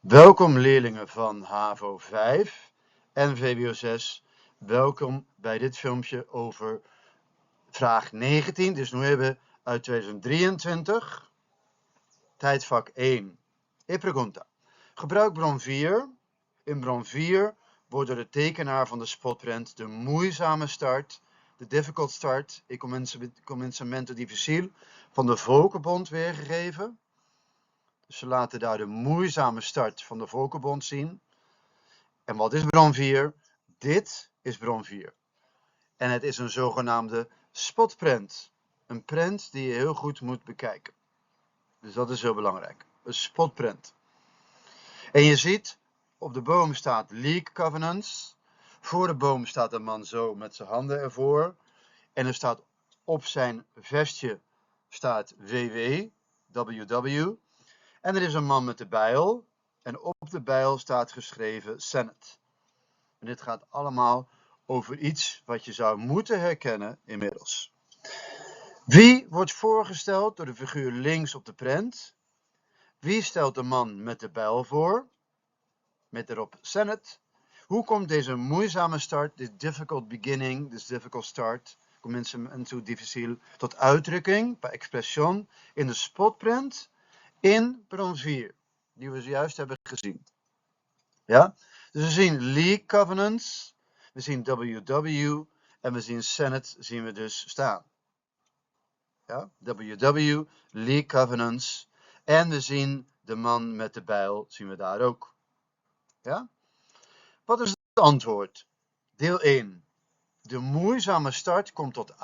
Welkom leerlingen van HAVO 5 en VWO 6. Welkom bij dit filmpje over vraag 19. Dus nu hebben we uit 2023. Tijdvak 1. E pregunta. Gebruik bron 4. In bron 4 wordt door de tekenaar van de spotprint de moeizame start, de difficult start, e cominciamento difficile van de Volkenbond weergegeven. Dus ze laten daar de moeizame start van de Volkenbond zien. En wat is bron 4? Dit is bron 4. En het is een zogenaamde spotprint. Een print die je heel goed moet bekijken. Dus dat is heel belangrijk. Een spotprint. En je ziet, op de boom staat League Covenants. Voor de boom staat een man zo met zijn handen ervoor. En er staat op zijn vestje staat WW, WW. En er is een man met de bijl. En op de bijl staat geschreven Senate. En dit gaat allemaal over iets wat je zou moeten herkennen inmiddels. Wie wordt voorgesteld door de figuur links op de prent? Wie stelt de man met de bijl voor? Met erop Senate. Hoe komt deze moeizame start, this difficult beginning, this difficult start, cominciamento difficile, tot uitdrukking, per expression, in de spotprint in bron 4, die we zojuist hebben gezien. Ja? Dus we zien League Covenants, we zien WW en we zien Senate zien we dus staan. Ja? WW, League Covenants en we zien de man met de bijl zien we daar ook. Ja? Wat is het antwoord? Deel 1. De moeizame start komt tot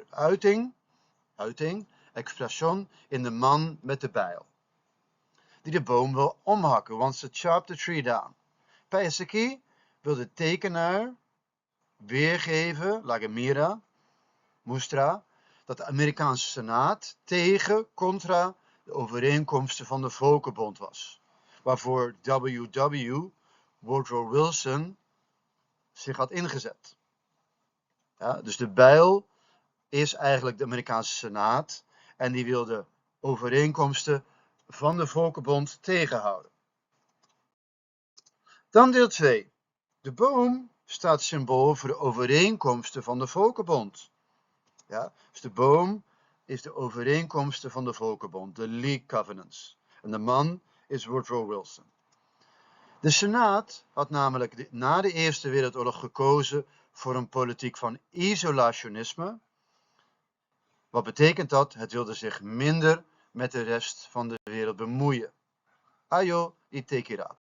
uiting, expression, in de man met de bijl. Die de boom wil omhakken, wants to chop the tree down. Paiseki wil de tekenaar weergeven, Lagemira, Mustra, dat de Amerikaanse Senaat contra de overeenkomsten van de Volkenbond was. Waarvoor WW, Woodrow Wilson, zich had ingezet. Ja, dus de bijl is eigenlijk de Amerikaanse Senaat en die wil de overeenkomsten van de Volkenbond tegenhouden. Dan deel 2. De boom staat symbool voor de overeenkomsten van de Volkenbond. Ja, dus de boom is de overeenkomsten van de Volkenbond, de League Covenants. En de man is Woodrow Wilson. De Senaat had namelijk na de Eerste Wereldoorlog gekozen voor een politiek van isolationisme. Wat betekent dat? Het wilde zich minder met de rest van de wereld bemoeien. Ayo, itekira.